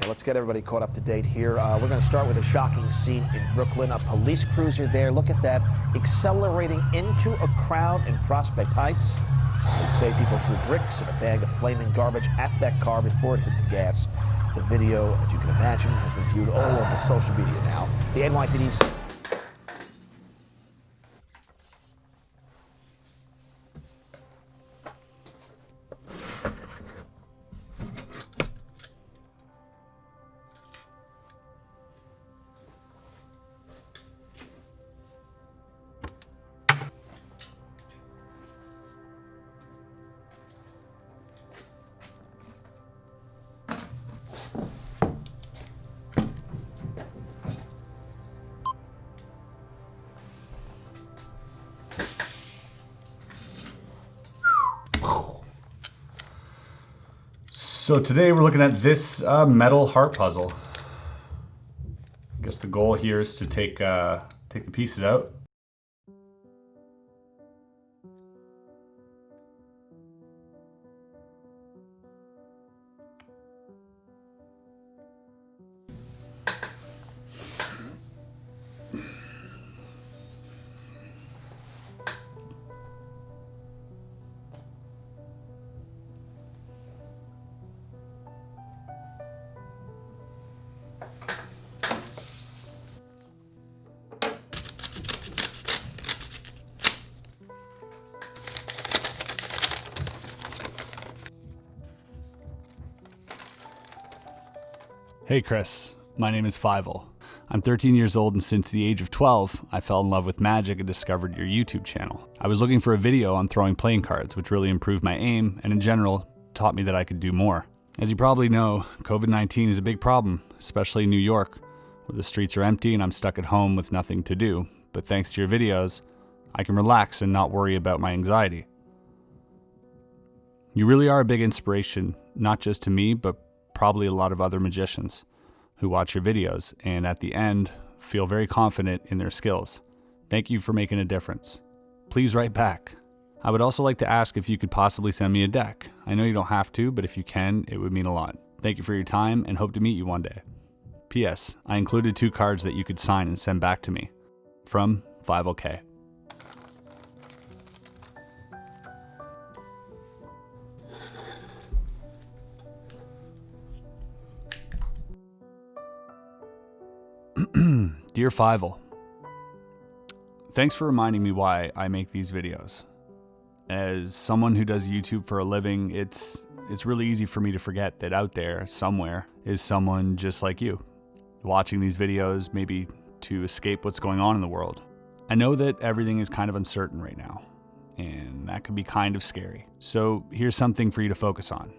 let's get everybody caught up to date here. We're going to start with a shocking scene in Brooklyn. A police cruiser there, look at that, accelerating into a crowd in Prospect Heights. They say people threw bricks and a bag of flaming garbage at that car before it hit the gas. The video, as you can imagine, has been viewed all over social media now. The NYPD's So today we're looking at this metal heart puzzle. I guess the goal here is to take the pieces out. Hey Chris, my name is Fievel. I'm 13 years old, and since the age of 12, I fell in love with magic and discovered your YouTube channel. I was looking for a video on throwing playing cards, which really improved my aim and in general taught me that I could do more. As you probably know, COVID-19 is a big problem, especially in New York, where the streets are empty and I'm stuck at home with nothing to do. But thanks to your videos, I can relax and not worry about my anxiety. You really are a big inspiration, not just to me, but probably a lot of other magicians who watch your videos and at the end feel very confident in their skills. Thank you for making a difference. Please write back. I would also like to ask if you could possibly send me a deck. I know you don't have to, but if you can, it would mean a lot. Thank you for your time and hope to meet you one day. P.S. I included 2 cards that you could sign and send back to me. From 50K. Dear Fievel, thanks for reminding me why I make these videos. As someone who does YouTube for a living, it's really easy for me to forget that out there, somewhere, is someone just like you, watching these videos maybe to escape what's going on in the world. I know that everything is kind of uncertain right now, and that can be kind of scary. So here's something for you to focus on.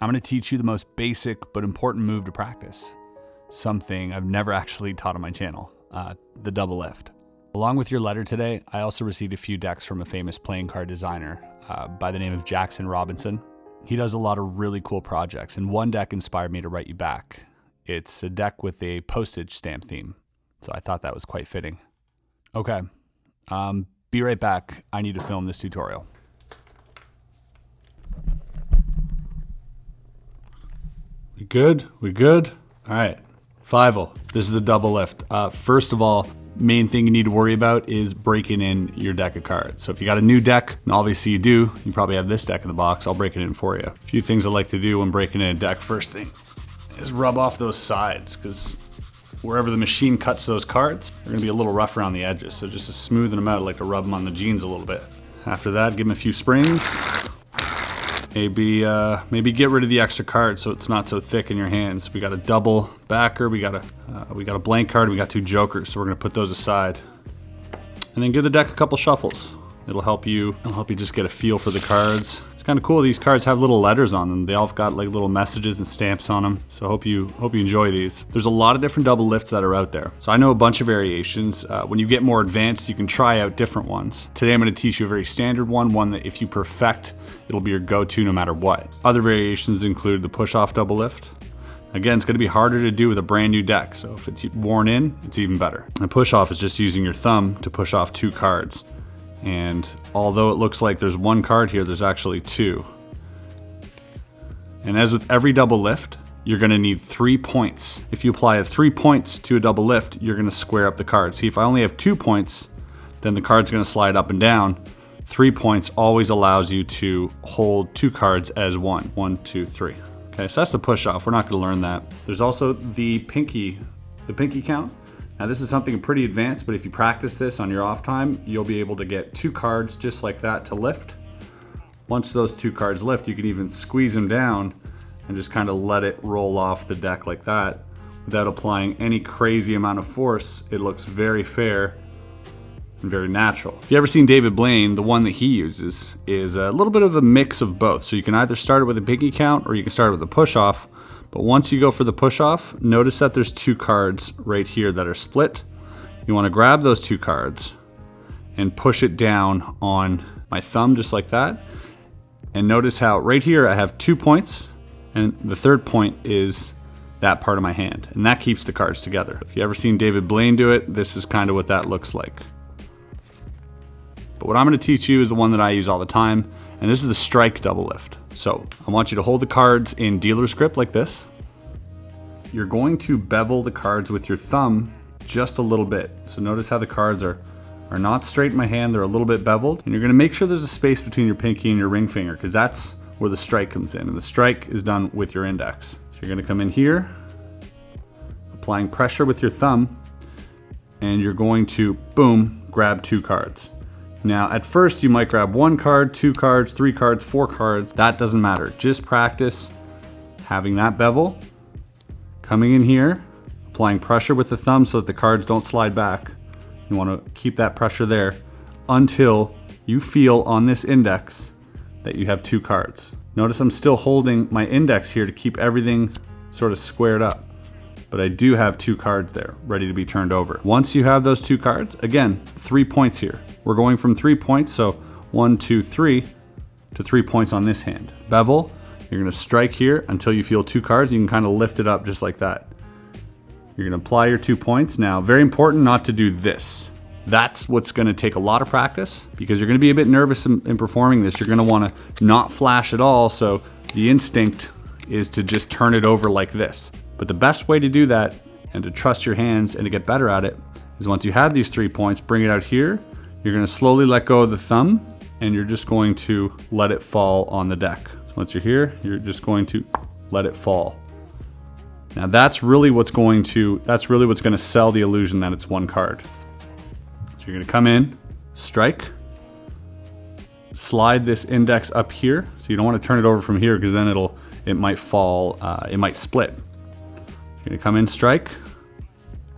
I'm going to teach you the most basic but important move to practice. Something I've never actually taught on my channel, the double lift. Along with your letter today, I also received a few decks from a famous playing card designer by the name of Jackson Robinson. He does a lot of really cool projects, and one deck inspired me to write you back. It's a deck with a postage stamp theme, so I thought that was quite fitting. Okay, be right back. I need to film this tutorial. We good? We good? All right. Fievel, this is the double lift. First of all, main thing you need to worry about is breaking in your deck of cards. So if you got a new deck, and obviously you do, you probably have this deck in the box, I'll break it in for you. A few things I like to do when breaking in a deck, first thing is rub off those sides, because wherever the machine cuts those cards, they're gonna be a little rough around the edges. So just to smoothen them out, I like to rub them on the jeans a little bit. After that, give them a few springs. Maybe get rid of the extra cards so it's not so thick in your hands. We got a double backer, we got a blank card, we got 2 jokers, so we're gonna put those aside. And then give the deck a couple shuffles. It'll help you just get a feel for the cards. It's kind of cool. These cards have little letters on them. They all got like little messages and stamps on them. So hope you enjoy these. There's a lot of different double lifts that are out there. So I know a bunch of variations. When you get more advanced, you can try out different ones. Today I'm going to teach you a very standard one that if you perfect, it'll be your go-to no matter what. Other variations include the push-off double lift. Again, it's going to be harder to do with a brand new deck, so if it's worn in, it's even better. And push-off is just using your thumb to push off 2 cards. And although it looks like there's 1 card here, there's actually 2. And as with every double lift, you're gonna need 3 points. If you apply 3 points to a double lift, you're gonna square up the card. See, if I only have 2 points, then the card's gonna slide up and down. 3 points always allows you to hold 2 cards as one. 1, 2, 3. Okay, so that's the push off. We're not gonna learn that. There's also the pinky count. Now this is something pretty advanced, but if you practice this on your off time, you'll be able to get 2 cards just like that to lift. Once those 2 cards lift, you can even squeeze them down and just kind of let it roll off the deck like that without applying any crazy amount of force. It looks very fair and very natural. If you ever seen David Blaine, the one that he uses is a little bit of a mix of both. So you can either start it with a pinky count or you can start it with a push off. But once you go for the push off, notice that there's 2 cards right here that are split. You want to grab those 2 cards and push it down on my thumb just like that. And notice how right here I have 2 points and the 3rd point is that part of my hand. And that keeps the cards together. If you ever seen David Blaine do it, this is kind of what that looks like. But what I'm going to teach you is the one that I use all the time, and this is the strike double lift. So I want you to hold the cards in dealer's grip like this. You're going to bevel the cards with your thumb just a little bit. So notice how the cards are not straight in my hand, they're a little bit beveled. And you're gonna make sure there's a space between your pinky and your ring finger because that's where the strike comes in. And the strike is done with your index. So you're gonna come in here, applying pressure with your thumb, and you're going to, boom, grab 2 cards. Now, at first you might grab 1 card, 2 cards, 3 cards, 4 cards. That doesn't matter. Just practice having that bevel, coming in here, applying pressure with the thumb so that the cards don't slide back. You want to keep that pressure there until you feel on this index that you have 2 cards. Notice I'm still holding my index here to keep everything sort of squared up. But I do have 2 cards there ready to be turned over. Once you have those 2 cards, again, 3 points here. We're going from 3 points, so 1, 2, 3 to 3 points on this hand. Bevel, you're gonna strike here until you feel 2 cards. You can kind of lift it up just like that. You're gonna apply your 2 points. Now, very important not to do this. That's what's gonna take a lot of practice because you're gonna be a bit nervous in performing this. You're gonna wanna not flash at all, so the instinct is to just turn it over like this. But the best way to do that and to trust your hands and to get better at it is once you have these 3 points, bring it out here. You're gonna slowly let go of the thumb and you're just going to let it fall on the deck. So once you're here, you're just going to let it fall. Now that's really what's gonna sell the illusion that it's 1 card. So you're gonna come in, strike, slide this index up here. So you don't wanna turn it over from here because then it might fall, it might split. You're gonna come in, strike,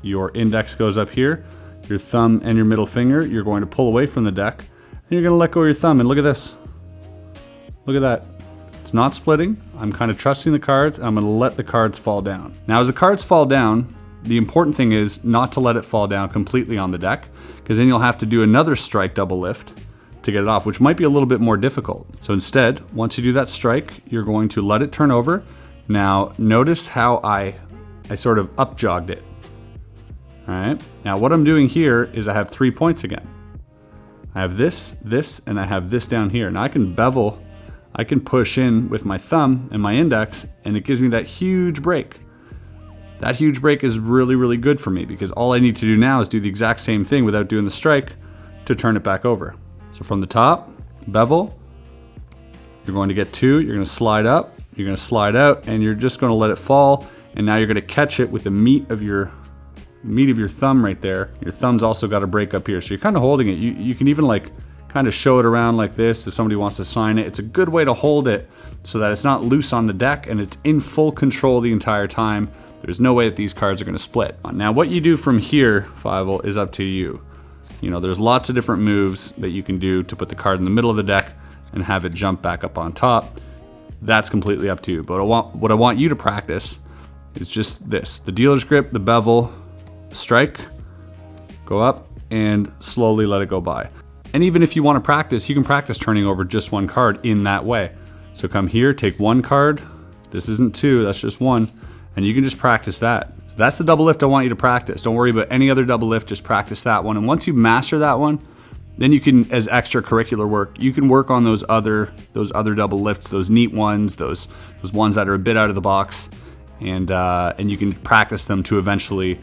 your index goes up here, your thumb and your middle finger, you're going to pull away from the deck, and you're gonna let go of your thumb, and look at this. Look at that. It's not splitting. I'm kind of trusting the cards, and I'm gonna let the cards fall down. Now, as the cards fall down, the important thing is not to let it fall down completely on the deck, because then you'll have to do another strike double lift to get it off, which might be a little bit more difficult. So instead, once you do that strike, you're going to let it turn over. Now, notice how I sort of up jogged it. All right, now what I'm doing here is I have 3 points again. I have this, and I have this down here. Now I can bevel, I can push in with my thumb and my index, and it gives me that huge break. That huge break is really, really good for me because all I need to do now is do the exact same thing without doing the strike to turn it back over. So from the top, bevel, you're going to get 2, you're gonna slide up, you're gonna slide out, and you're just gonna let it fall. And now you're gonna catch it with the meat of your thumb right there. Your thumb's also got a break up here. So you're kind of holding it. You can even like kind of show it around like this if somebody wants to sign it. It's a good way to hold it so that it's not loose on the deck and it's in full control the entire time. There's no way that these cards are gonna split. Now what you do from here, Fievel, is up to you. You know, there's lots of different moves that you can do to put the card in the middle of the deck and have it jump back up on top. That's completely up to you. But what I want you to practice is just this, the dealer's grip, the bevel, strike, go up, and slowly let it go by. And even if you want to practice, you can practice turning over just 1 card in that way. So come here, take 1 card, this isn't 2, that's just 1, and you can just practice that. So that's the double lift I want you to practice. Don't worry about any other double lift, just practice that one. And once you master that one, then you can, as extracurricular work, you can work on those other double lifts, those neat ones, those ones that are a bit out of the box. and you can practice them to eventually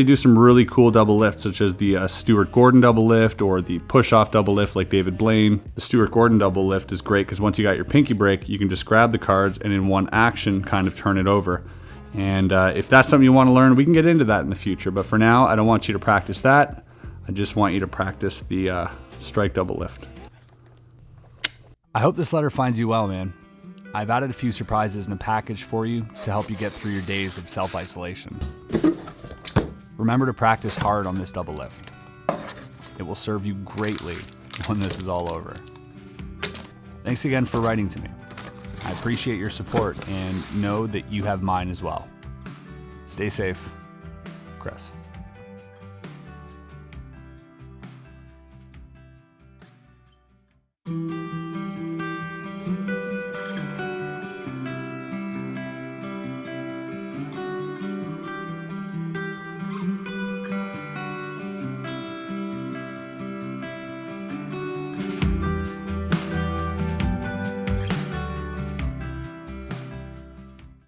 do some really cool double lifts, such as the Stuart Gordon double lift or the push-off double lift like David Blaine. The Stuart Gordon double lift is great because once you got your pinky break, you can just grab the cards and in one action kind of turn it over. And if that's something you want to learn, we can get into that in the future. But for now, I don't want you to practice that. I just want you to practice the strike double lift. I hope this letter finds you well, man. I've added a few surprises in a package for you to help you get through your days of self-isolation. Remember to practice hard on this double lift. It will serve you greatly when this is all over. Thanks again for writing to me. I appreciate your support and know that you have mine as well. Stay safe, Chris.